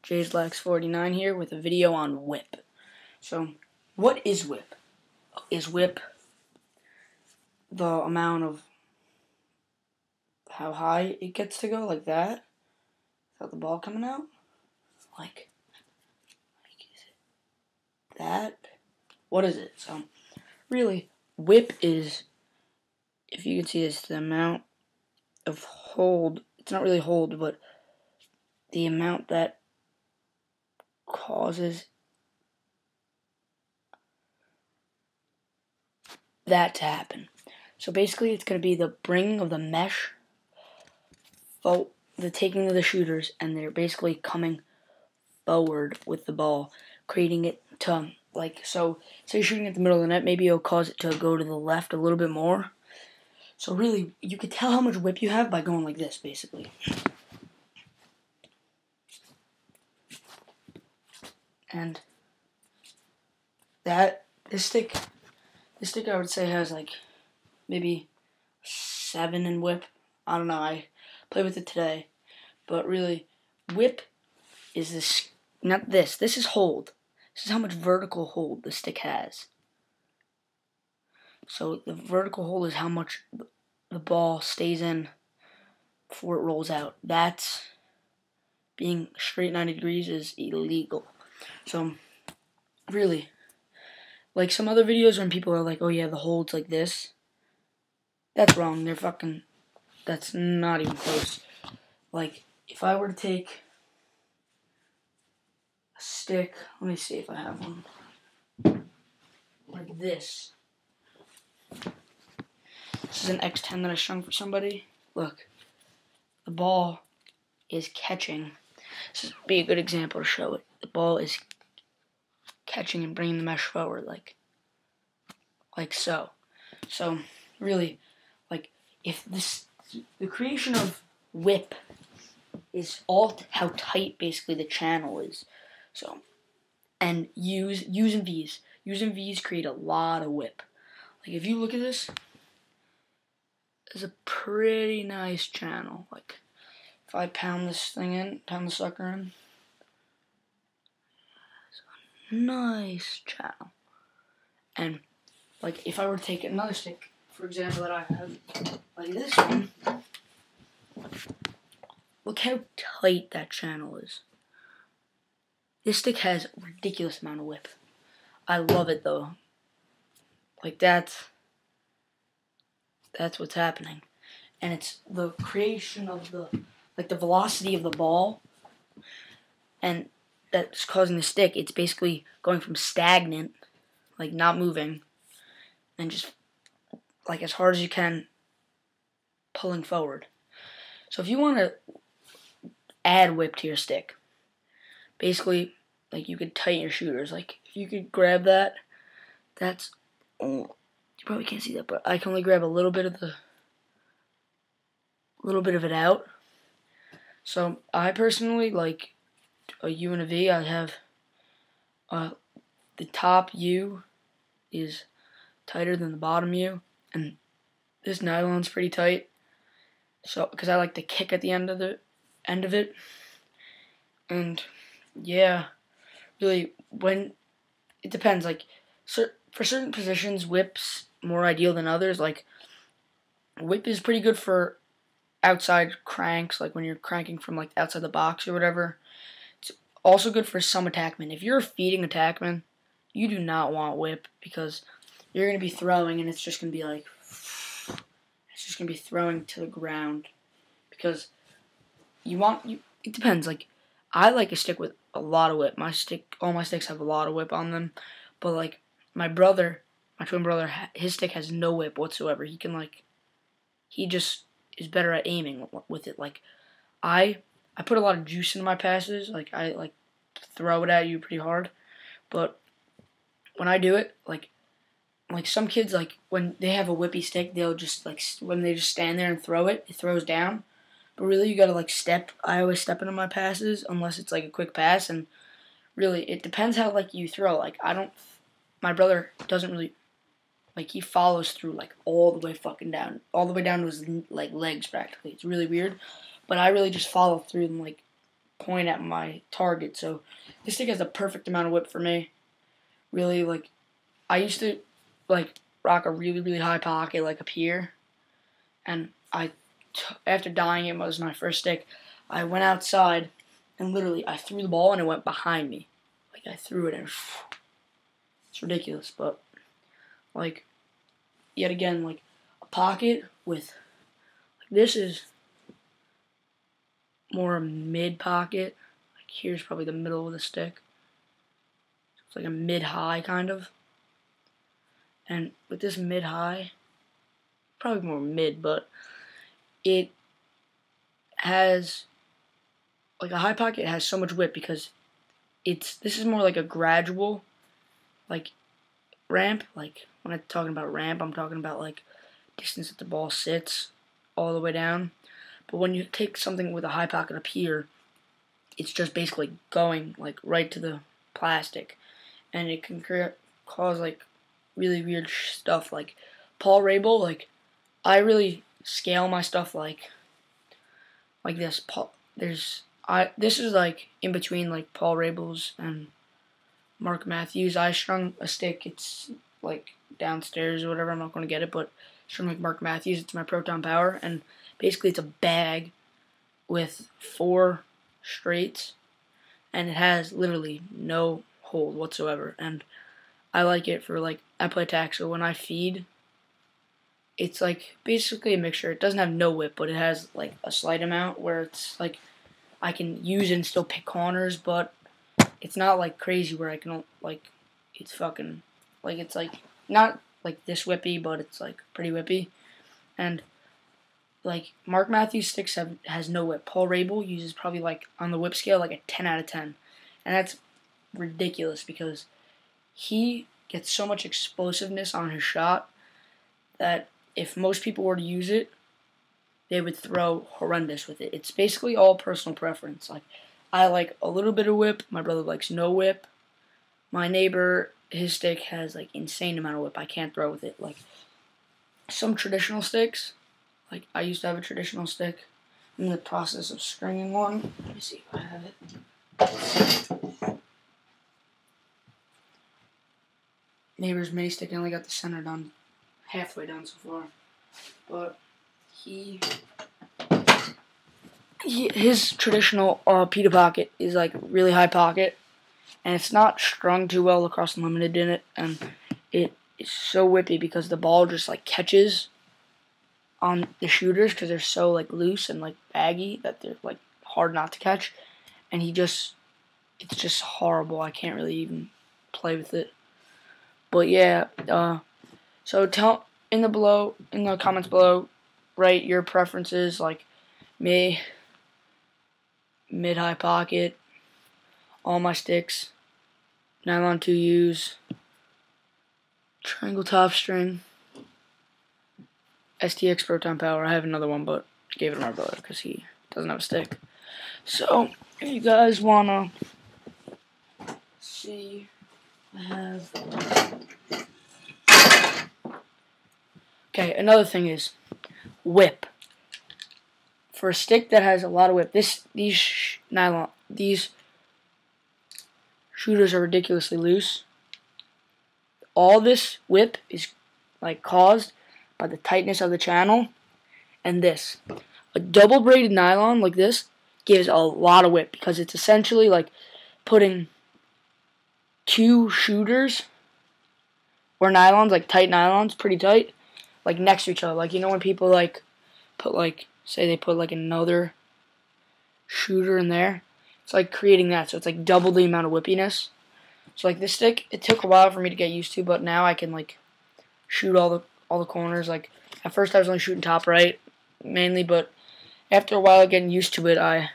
JaysLax49 here with a video on whip. So, what is whip? Is whip the amount of how high it gets to go, like that? Without the ball coming out? Like is it that? What is it? So, really, whip is, if you can see this, the amount of hold. It's not really hold, but the amount that causes that to happen. So basically, it's going to be the bringing of the mesh, the taking of the shooters, and they're basically coming forward with the ball, creating it to, like, so say you're shooting at the middle of the net, maybe it'll cause it to go to the left a little bit more. So really, you could tell how much whip you have by going like this, basically. And this stick I would say has like maybe 7 in whip. I don't know, I played with it today. But really, whip is this, not this. This is hold. This is how much vertical hold the stick has. So the vertical hold is how much the ball stays in before it rolls out. That's, being straight 90 degrees is illegal. So really, like some other videos when people are like, oh yeah, the hold's like this. That's wrong. That's not even close. Like, if I were to take a stick, let me see if I have one, like this. This is an X10 that I strung for somebody. Look, the ball is catching. This would be a good example to show it. The ball is catching and bringing the mesh forward, like so. So, really, like, if the creation of whip is all how tight basically the channel is. So, and U's and V's. U's and V's create a lot of whip. Like, if you look at this, it's a pretty nice channel. Like, if I pound this thing in, pound the sucker in, it's a nice channel. And, like, if I were to take another stick, for example, that I have, like this one, look how tight that channel is. This stick has a ridiculous amount of whip. I love it though. Like, that's what's happening. And it's the creation of the velocity of the ball, and that's causing the stick. It's basically going from stagnant, like not moving, and just like as hard as you can, pulling forward. So if you want to add whip to your stick, basically, like, you could tighten your shooters. Like, if you could grab that, that's, oh, you probably can't see that, but I can only grab a little bit of it out. So I personally like a U and a V. I have the top U is tighter than the bottom U, and this nylon's pretty tight. So because I like to kick at the end of it, and yeah, really, when it depends. Like, for certain positions, whip's more ideal than others. Like, whip is pretty good for outside cranks, like when you're cranking from like outside the box or whatever. It's also good for some attackmen. If you're a feeding attackman, you do not want whip, because you're going to be throwing and it's just going to be like, it's just going to be throwing to the ground, because it depends. Like, I like a stick with a lot of whip. All my sticks have a lot of whip on them, but like my twin brother, his stick has no whip whatsoever. He just is better at aiming with it. Like, I put a lot of juice into my passes. Like, I like throw it at you pretty hard, but when I do it, like some kids, like when they have a whippy stick, they'll just when they just stand there and throw it, it throws down. But really, you gotta like step. I always step into my passes unless it's like a quick pass, and really, it depends how like you throw. Like, my brother doesn't really, like, he follows through like all the way fucking down, all the way down to his like legs practically. It's really weird, but I really just follow through them like point at my target. So this stick has the perfect amount of whip for me. Really, like, I used to like rock a really high pocket like up here, and after dyeing it was my first stick, I went outside and literally I threw the ball and it went behind me. Like I threw it and it's ridiculous, but like yet again, like a pocket with like this is more mid pocket. Like here's probably the middle of the stick. It's like a mid-high kind of. And with this mid-high, probably more mid, but it has like a high pocket has so much whip because this is more like a gradual like ramp. Like when I'm talking about ramp, I'm talking about like distance that the ball sits all the way down. But when you take something with a high pocket up here, it's just basically going like right to the plastic, and it can cause like really weird stuff. Like Paul Rabel, like I really scale my stuff like this. This is like in between like Paul Rabel's and Mark Matthews. I strung a stick. It's like downstairs or whatever. I'm not going to get it, but strung like Mark Matthews. It's my Proton Power, and basically it's a bag with 4 straights, and it has literally no hold whatsoever. And I like it for like I play attack, so when I feed, it's like basically a mixture. It doesn't have no whip, but it has like a slight amount where it's like I can use it and still pick corners, but it's not like crazy where I can like it's fucking like it's like not like this whippy, but it's like pretty whippy. And like Mark Matthews sticks has no whip. Paul Rabel uses probably like on the whip scale like a 10 out of 10, and that's ridiculous because he gets so much explosiveness on his shot that if most people were to use it, they would throw horrendous with it. It's basically all personal preference. Like I like a little bit of whip. My brother likes no whip. My neighbor, his stick has like insane amount of whip. I can't throw with it. Like some traditional sticks, like I used to have a traditional stick. I'm in the process of stringing one. Let me see if I have it. Neighbor's mini stick. I only got the center done, halfway done so far. But his traditional pita pocket is like really high pocket, and it's not strung too well across the limited in it, and it is so whippy because the ball just like catches on the shooters because they're so like loose and like baggy that they're like hard not to catch, and it's just horrible. I can't really even play with it. But yeah, so tell in the comments below, write your preferences. Like me, mid-high pocket, all my sticks, nylon 2Us, triangle top string, STX Proton Power. I have another one, but gave it to my brother because he doesn't have a stick. So if you guys wanna see, I have. Okay, another thing is whip. For a stick that has a lot of whip, these shooters are ridiculously loose. All this whip is like caused by the tightness of the channel, and this. A double braided nylon like this gives a lot of whip because it's essentially like putting 2 shooters or nylons, like tight nylons, pretty tight, like next to each other. Like, you know when people like put like, say they put like another shooter in there? It's like creating that, so it's like double the amount of whippiness. So like this stick, it took a while for me to get used to, but now I can like shoot all the corners. Like at first I was only shooting top right mainly, but after a while getting used to it, I